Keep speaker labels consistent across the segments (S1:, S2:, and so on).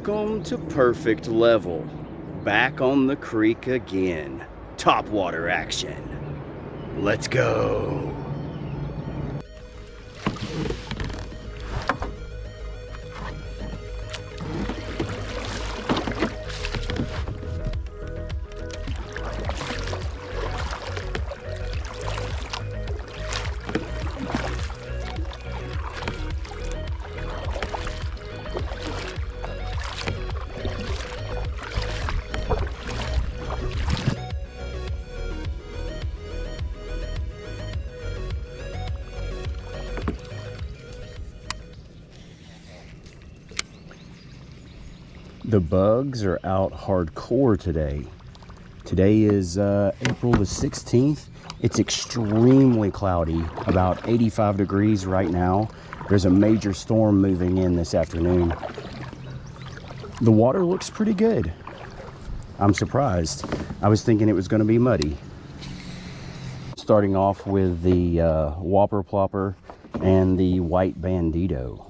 S1: Welcome to perfect level. Back on the creek again. Topwater action. Let's go. The bugs are out hardcore today. Today is April the 16th. It's extremely cloudy, about 85 degrees right now. There's a major storm moving in this afternoon. The water looks pretty good. I'm surprised. I was thinking it was going to be muddy. Starting off with the Whopper Plopper and the white bandito.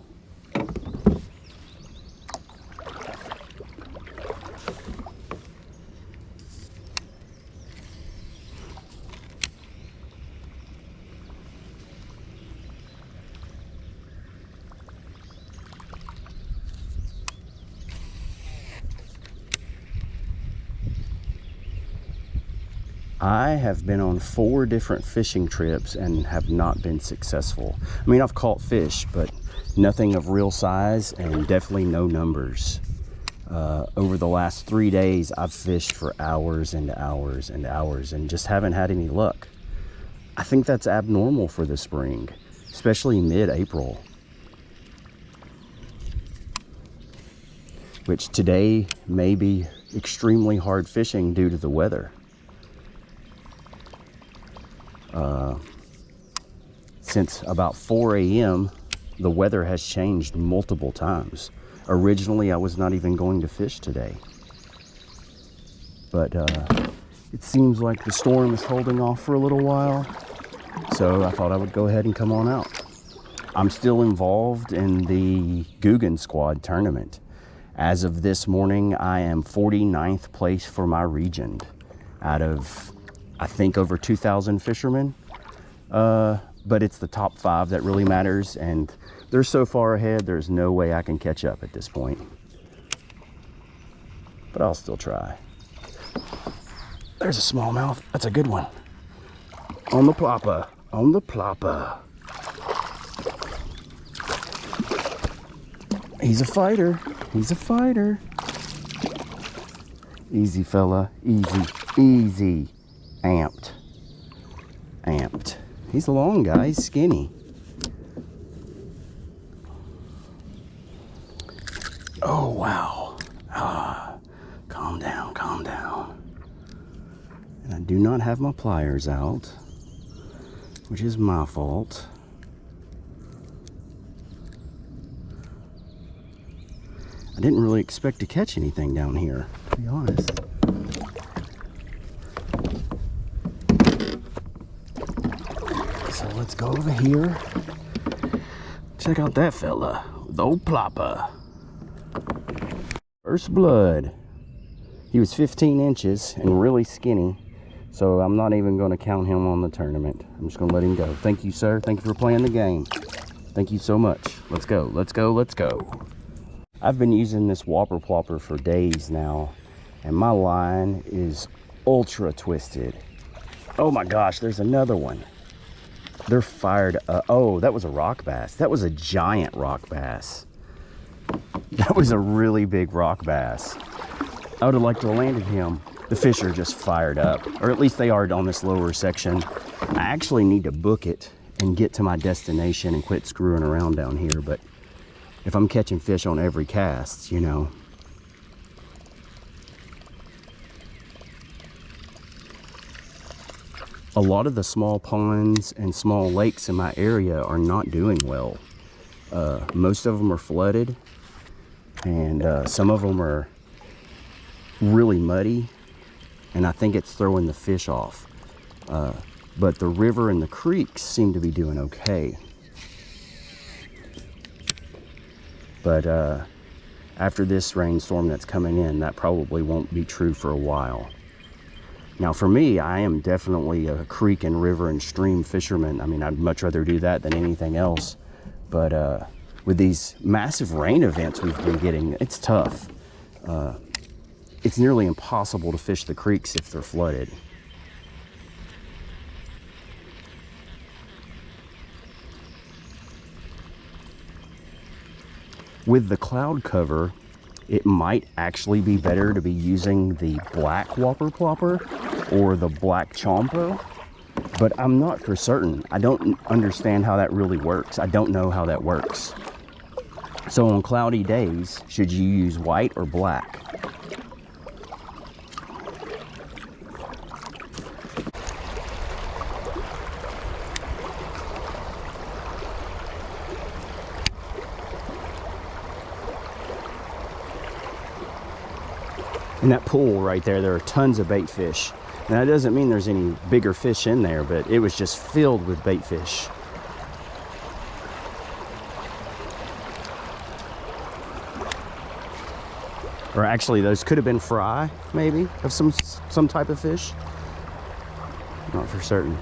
S1: I have been on 4 different fishing trips and have not been successful. I mean, I've caught fish, but nothing of real size and definitely no numbers. Over the last 3 days, I've fished for hours and hours and hours and just haven't had any luck. I think that's abnormal for the spring, especially mid-April. Which today may be extremely hard fishing due to the weather. Since about 4 a.m., the weather has changed multiple times. Originally, I was not even going to fish today. But it seems like the storm is holding off for a little while. So I thought I would go ahead and come on out. I'm still involved in the Guggen Squad tournament. As of this morning, I am 49th place for my region out of, I think, over 2,000 fishermen. But it's the top 5 that really matters, and they're so far ahead, there's no way I can catch up at this point. But I'll still try. There's a smallmouth. That's a good one. On the plopper. On the plopper. He's a fighter. He's a fighter. Easy, fella. Easy. Easy. Amped. Amped. He's a long guy. He's skinny. Oh, wow. Ah, calm down, calm down. And I do not have my pliers out, which is my fault. I didn't really expect to catch anything down here, to be honest. So let's go over here. Check out that fella, the old plopper. First blood. He was 15 inches and really skinny, so I'm not even going to count him on the tournament. I'm just going to let him go. Thank you, sir. Thank you for playing the game. Thank you so much. Let's go. Let's go. Let's go. I've been using this Whopper Plopper for days now, and my line is ultra twisted. Oh my gosh, there's another one. They're fired up. Oh, that was a rock bass. That was a giant rock bass. That was a really big rock bass. I would have liked to have landed him. The fish are just fired up, or at least they are on this lower section. I actually need to book it and get to my destination and quit screwing around down here, but if I'm catching fish on every cast, you know. A lot of the small ponds and small lakes in my area are not doing well. Most of them are flooded, and some of them are really muddy, and I think it's throwing the fish off. But the river and the creeks seem to be doing okay. But after this rainstorm that's coming in, that probably won't be true for a while. Now for me, I am definitely a creek and river and stream fisherman. I mean, I'd much rather do that than anything else. But with these massive rain events we've been getting, it's tough. It's nearly impossible to fish the creeks if they're flooded. With the cloud cover, it might actually be better to be using the black Whopper Plopper or the black Chompo, but I'm not for certain. I don't understand how that really works. I don't know how that works. So on cloudy days, should you use white or black? In that pool right there are tons of bait fish. And that doesn't mean there's any bigger fish in there, but it was just filled with bait fish. Or actually, those could have been fry, maybe, of some type of fish. Not for certain.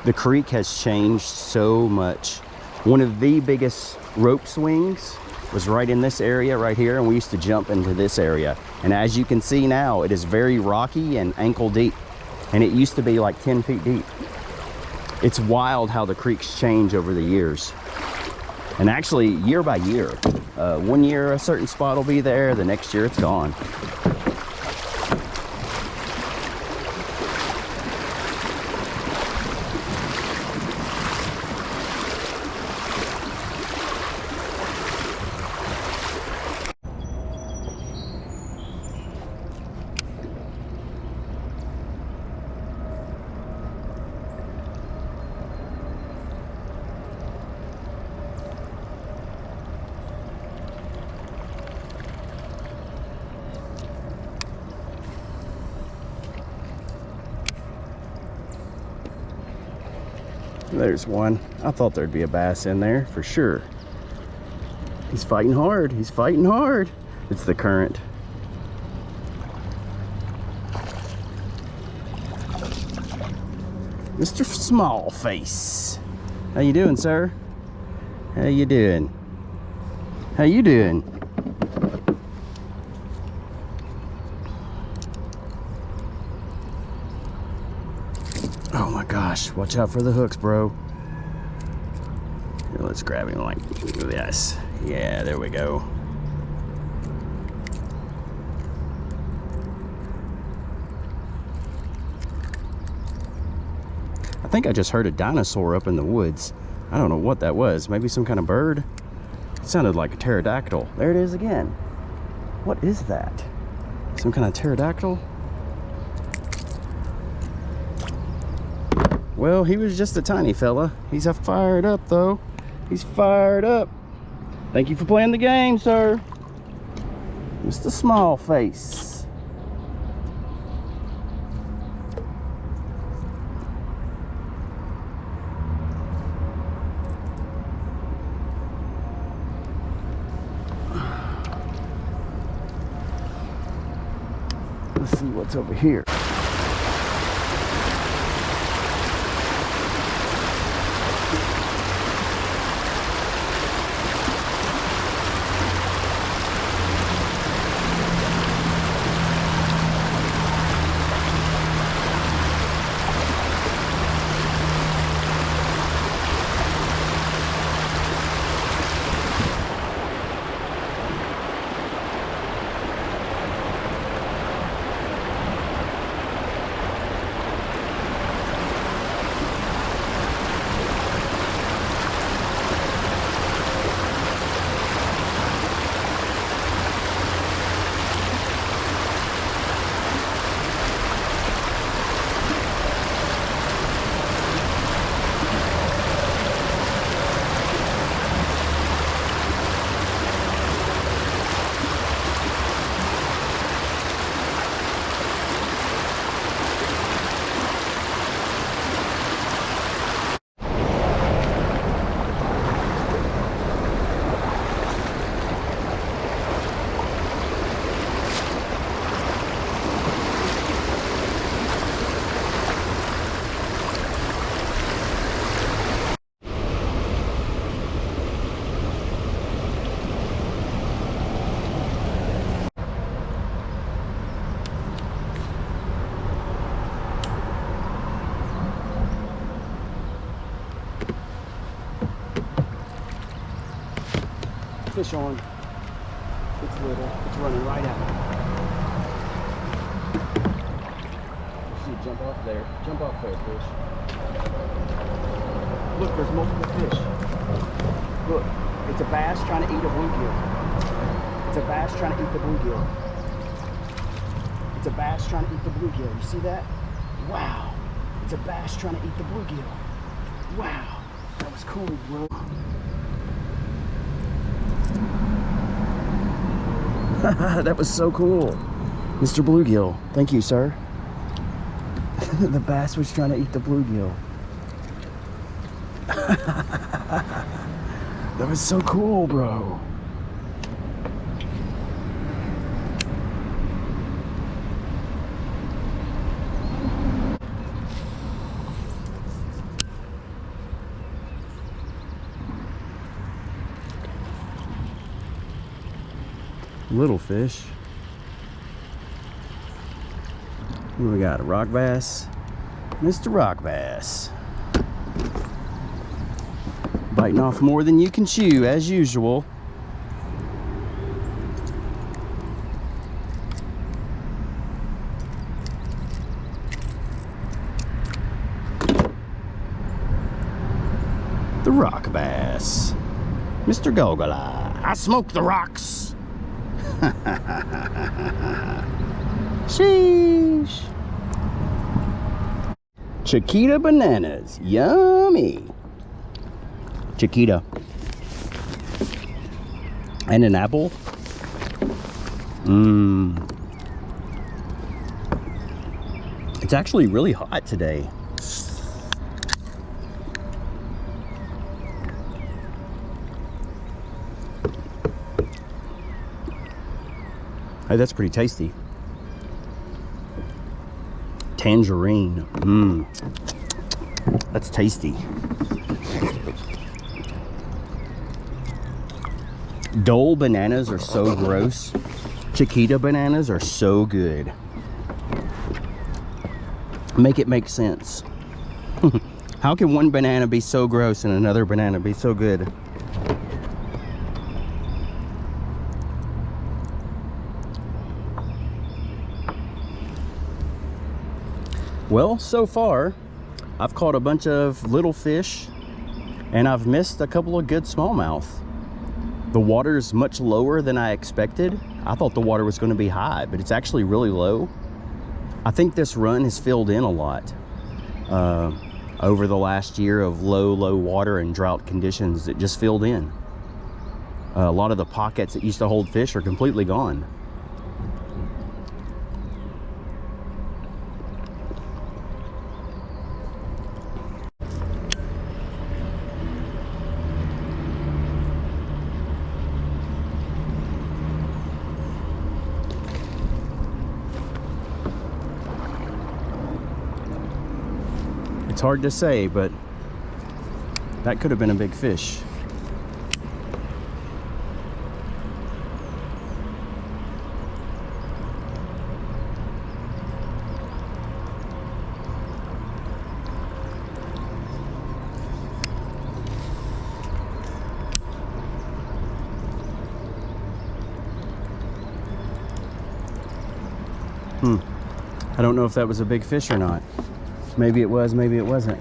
S1: The creek has changed so much. One of the biggest rope swings was right in this area right here, and we used to jump into this area. And as you can see now, it is very rocky and ankle deep, and it used to be like 10 feet deep. It's wild how the creeks change over the years. And actually, year by year. One year a certain spot will be there, the next year it's gone. There's one. I thought there'd be a bass in there for sure. He's fighting hard. He's fighting hard. It's the current. Mr. Smallface. How you doing, sir? How you doing? How you doing? Oh my gosh, watch out for the hooks, bro. Here, let's grab him like this. Yeah, there we go. I think I just heard a dinosaur up in the woods. I don't know what that was. Maybe some kind of bird? It sounded like a pterodactyl. There it is again. What is that? Some kind of pterodactyl? Well, he was just a tiny fella. He's fired up though. He's fired up. Thank you for playing the game, sir. Mr. Smallface. Let's see what's over here. Fish on. It's little. It's running right at me. You see it jump off there. Jump off there, fish. Look, there's multiple fish. Look, it's a bass trying to eat a bluegill. It's a bass trying to eat the bluegill. It's a bass trying to eat the bluegill. You see that? Wow. It's a bass trying to eat the bluegill. Wow. That was cool, bro. That was so cool. Mr. Bluegill. Thank you, sir. The bass was trying to eat the bluegill. That was so cool, bro. Little fish. We got a rock bass. Mr. Rock Bass. Biting off more than you can chew, as usual. The rock bass. Mr. Gogala. I smoke the rocks. Sheesh. Chiquita bananas. Yummy. Chiquita. And an apple. Mmm. It's actually really hot today. Hey, that's pretty tasty. Tangerine. Mmm. That's tasty. Dole bananas are so gross. Chiquita bananas are so good. Make it make sense. How can one banana be so gross and another banana be so good? Well, so far, I've caught a bunch of little fish and I've missed a couple of good smallmouth. The water is much lower than I expected. I thought the water was going to be high, but it's actually really low. I think this run has filled in a lot over the last year of low water and drought conditions. It just filled in. A lot of the pockets that used to hold fish are completely gone. It's hard to say, but that could have been a big fish. I don't know if that was a big fish or not. Maybe it was, maybe it wasn't.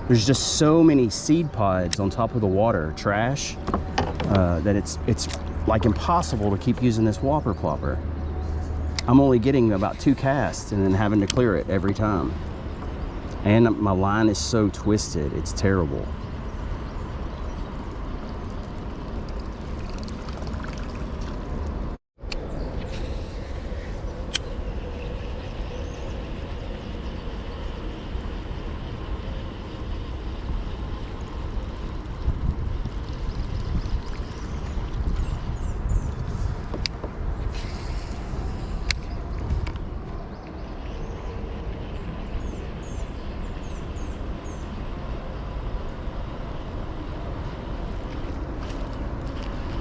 S1: There's just so many seed pods on top of the water, trash, that it's like impossible to keep using this Whopper Plopper. I'm only getting about 2 casts and then having to clear it every time. And my line is so twisted, it's terrible.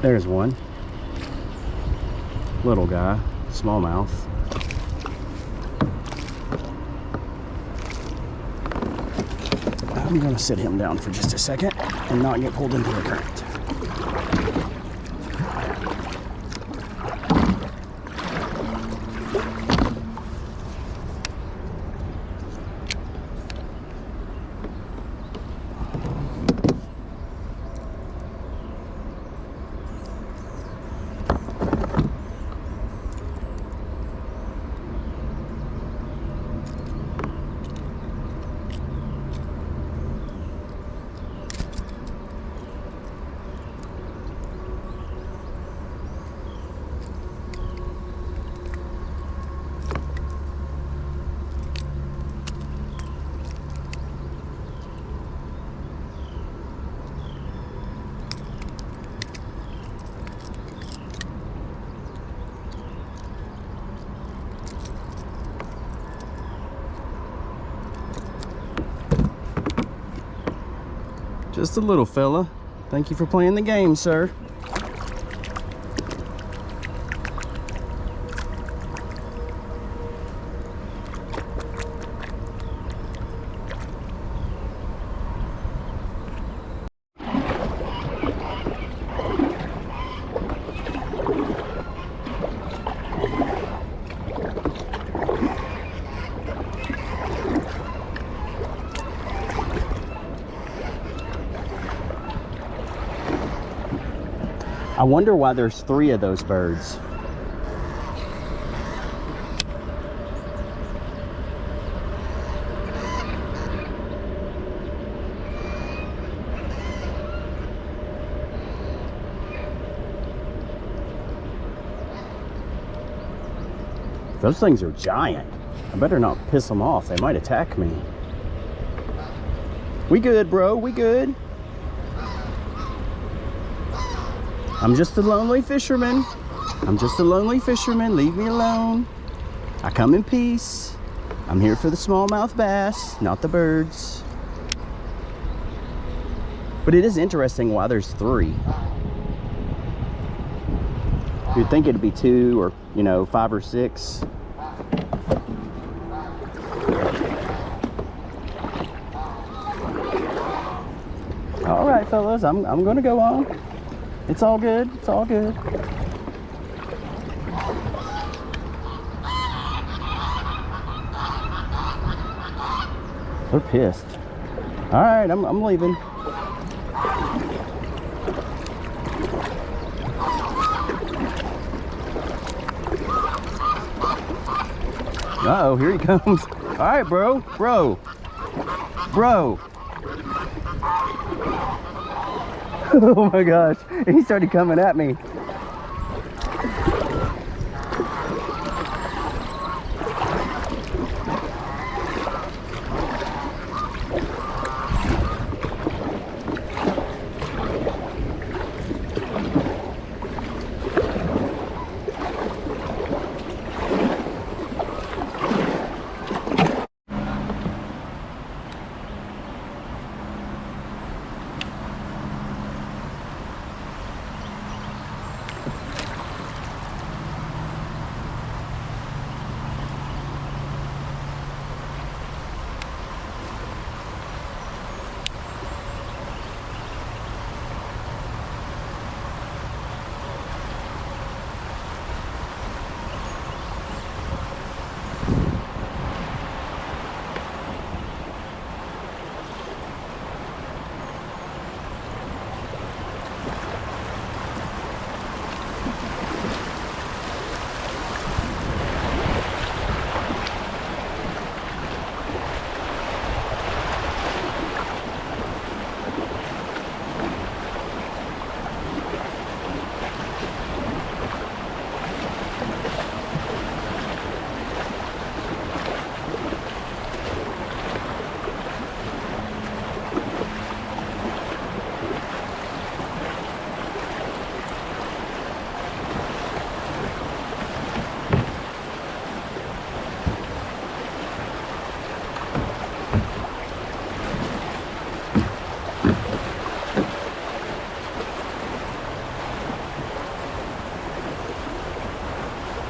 S1: There's one. Little guy. smallmouth. I'm gonna sit him down for just a second and not get pulled into the current. Just a little fella. Thank you for playing the game, sir. I wonder why there's 3 of those birds. Those things are giant. I better not piss them off. They might attack me. We good, bro. We good. I'm just a lonely fisherman. I'm just a lonely fisherman. Leave me alone. I come in peace. I'm here for the smallmouth bass, not the birds. But it is interesting why there's 3. You'd think it'd be 2 or, you know, 5 or 6. All right, fellas, I'm gonna go on. It's all good. It's all good. They're pissed. All right, I'm leaving. Uh-oh, here he comes. All right, bro. Oh my gosh, he started coming at me.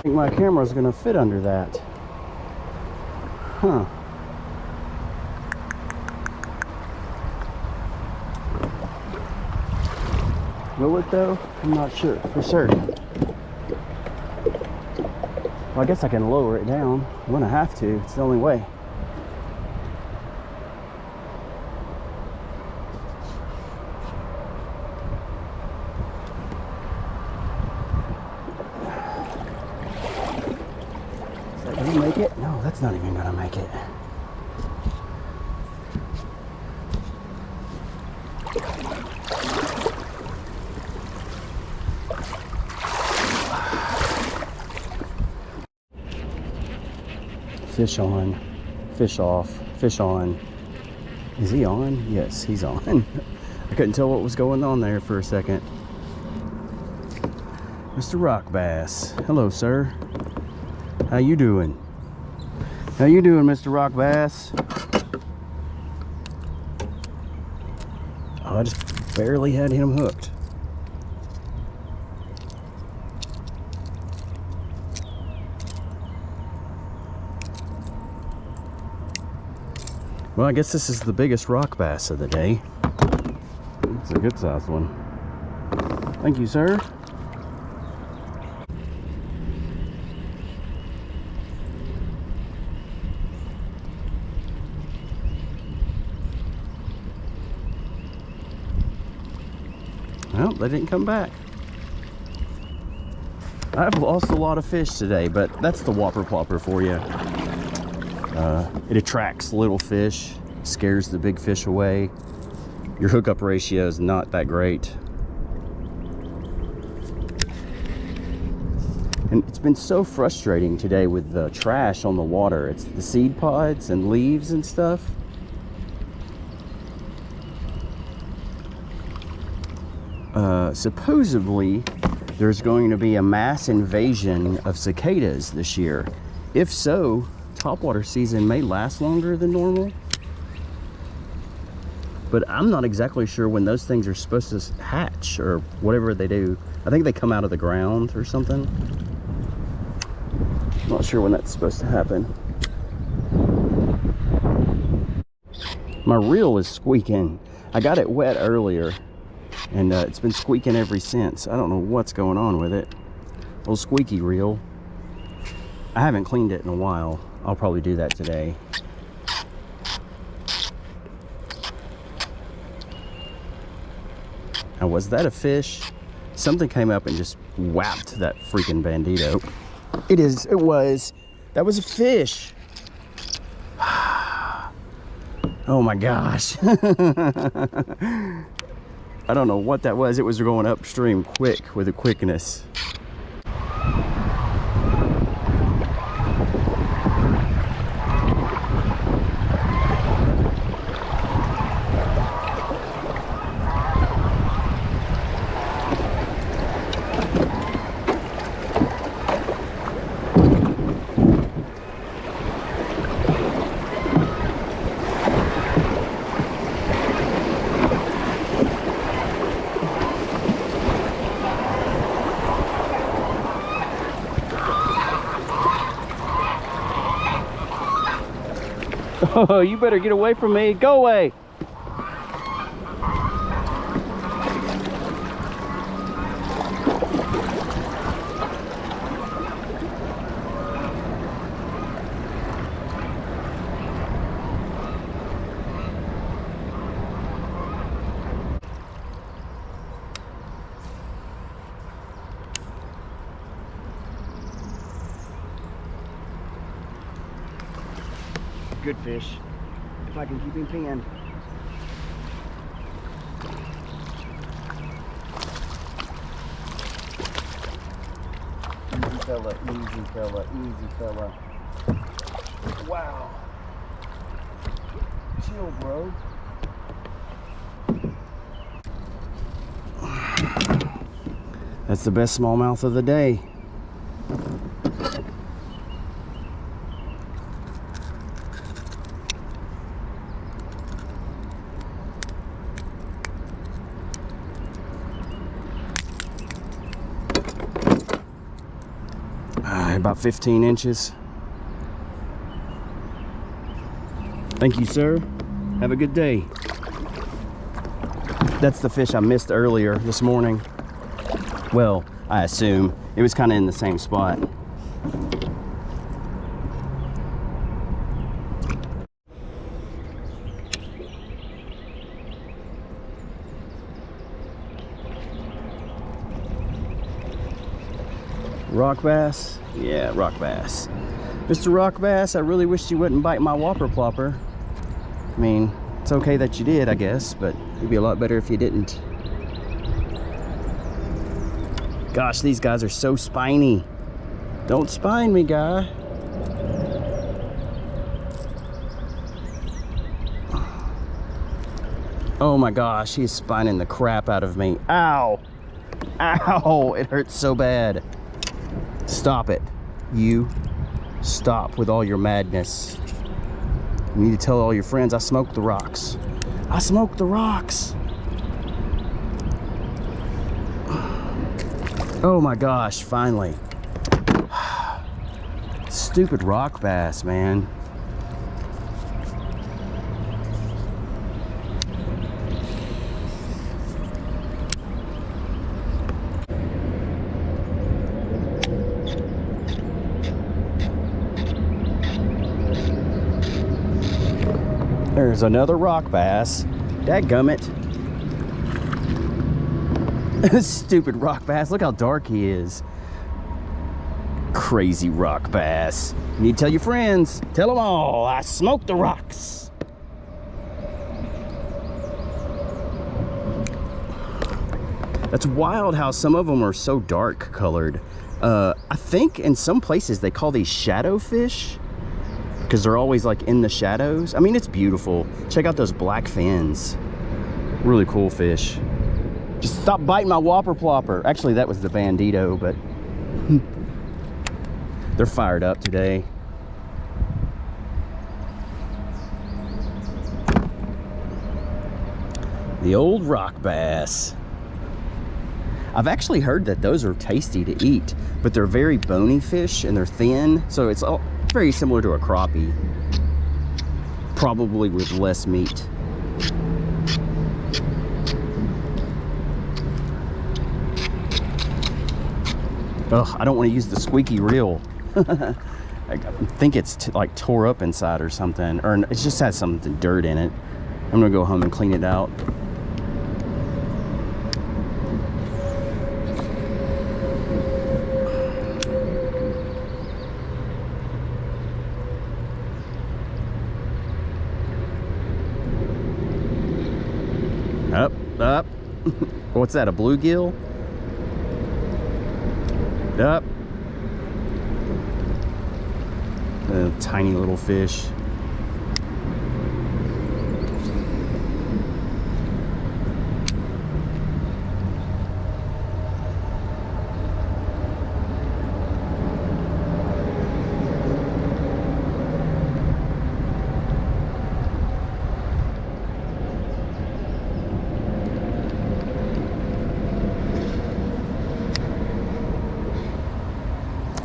S1: I think my camera's gonna fit under that. Huh. Will it though? I'm not sure for certain. Well, I guess I can lower it down. I'm gonna have to. It's the only way. Is that gonna make it? No, that's not even gonna make it. Fish on, fish off, fish on. Is he on? Yes, he's on. I couldn't tell what was going on there for a second. Mr. Rock Bass. Hello, sir. How you doing? How you doing, Mr. Rock Bass? Oh, I just barely had him hooked. Well, I guess this is the biggest rock bass of the day. It's a good sized one. Thank you, sir. Well, they didn't come back. I've lost a lot of fish today, but that's the Whopper Plopper for you. It attracts little fish, scares the big fish away. Your hookup ratio is not that great. And it's been so frustrating today with the trash on the water. It's the seed pods and leaves and stuff. Supposedly, there's going to be a mass invasion of cicadas this year. If so, topwater season may last longer than normal, but I'm not exactly sure when those things are supposed to hatch or whatever they do. I think they come out of the ground or something. I'm not sure when that's supposed to happen. My reel is squeaking. I got it wet earlier and it's been squeaking ever since. I don't know what's going on with it. Little squeaky reel. I haven't cleaned it in a while. I'll probably do that today. Now, was that a fish? Something came up and just whapped that freaking bandito. It was. That was a fish. Oh my gosh. I don't know what that was. It was going upstream quick with a quickness. Oh, you better get away from me. Go away. Good fish, if I can keep him pinned. Easy fella, easy fella, easy fella. Wow. Chill, bro. That's the best smallmouth of the day. about 15 inches. Thank you, sir. Have a good day. That's the fish I missed earlier this morning. Well, I assume. It was kind of in the same spot. Rock bass? Yeah, rock bass. Mr. Rock Bass, I really wish you wouldn't bite my Whopper Plopper. I mean, it's okay that you did, I guess, but it'd be a lot better if you didn't. Gosh, these guys are so spiny. Don't spine me, guy. Oh my gosh, he's spining the crap out of me. Ow! Ow! It hurts so bad. Stop it. You stop with all your madness. You need to tell all your friends I smoked the rocks. I smoked the rocks. Oh my gosh, finally. Stupid rock bass, man. There's another rock bass. Dadgummit. Stupid rock bass. Look how dark he is. Crazy rock bass. You need to tell your friends. Tell them all. I smoked the rocks. That's wild how some of them are so dark colored. I think in some places they call these shadow fish, because they're always like in the shadows. I mean, it's beautiful. Check out those black fins. Really cool fish. Just stop biting my Whopper Plopper. Actually, that was the Bandito, but they're fired up today. The old rock bass. I've actually heard that those are tasty to eat, but they're very bony fish and they're thin, so it's all very similar to a crappie, probably with less meat. Ugh, I don't want to use the squeaky reel. I think it's like tore up inside or something, or it just has some dirt in it. I'm gonna go home and clean it out. Up. What's that, a bluegill? Up. A tiny little fish.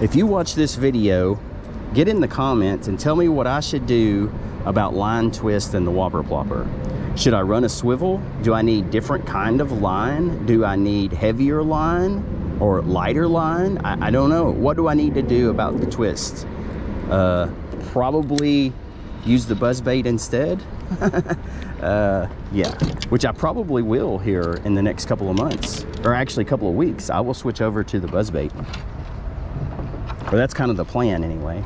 S1: If you watch this video, get in the comments and tell me what I should do about line twist and the Whopper Plopper. Should I run a swivel? Do I need different kind of line? Do I need heavier line or lighter line? I don't know. What do I need to do about the twist? Probably use the buzzbait instead. Yeah, which I probably will here in the next couple of months, or actually a couple of weeks. I will switch over to the buzzbait. Or that's kind of the plan anyway.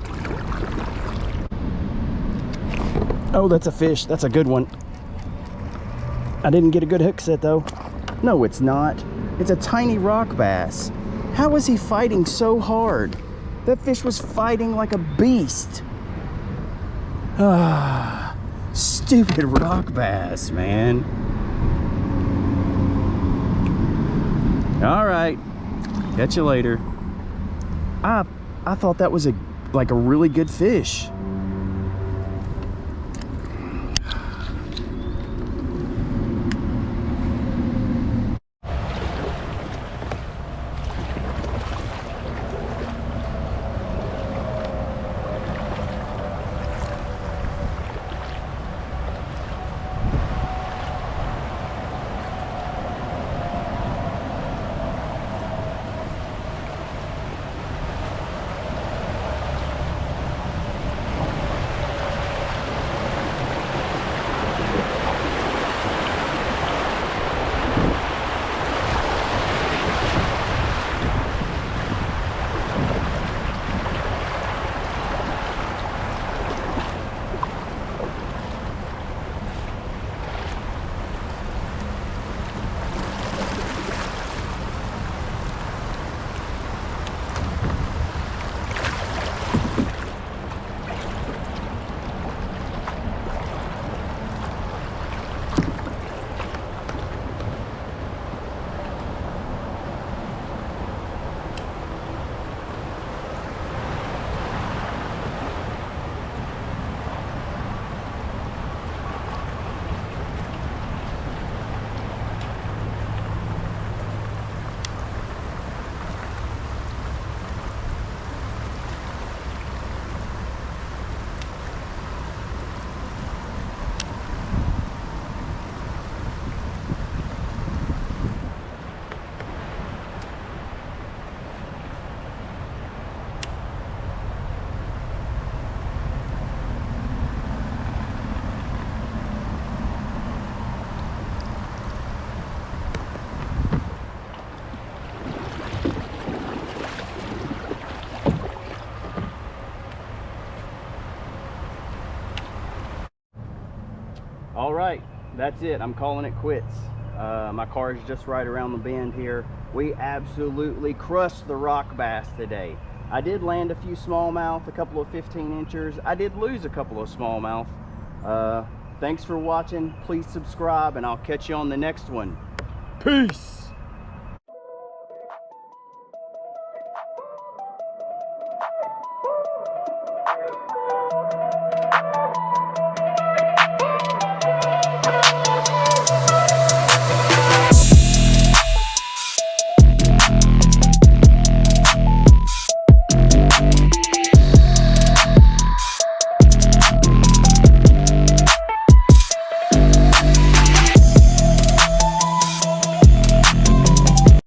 S1: Oh, that's a fish. That's a good one. I didn't get a good hook set though. No, it's not. It's a tiny rock bass. How was he fighting so hard? That fish was fighting like a beast. Ah, stupid rock bass, man. All right, catch you later. I thought that was like a really good fish. right, that's it. I'm calling it quits. My car is just right around the bend here. We absolutely crushed the rock bass today. I did land a few smallmouth, a couple of 15-inchers. I did lose a couple of smallmouth. Thanks for watching. Please subscribe, and I'll catch you on the next one. Peace.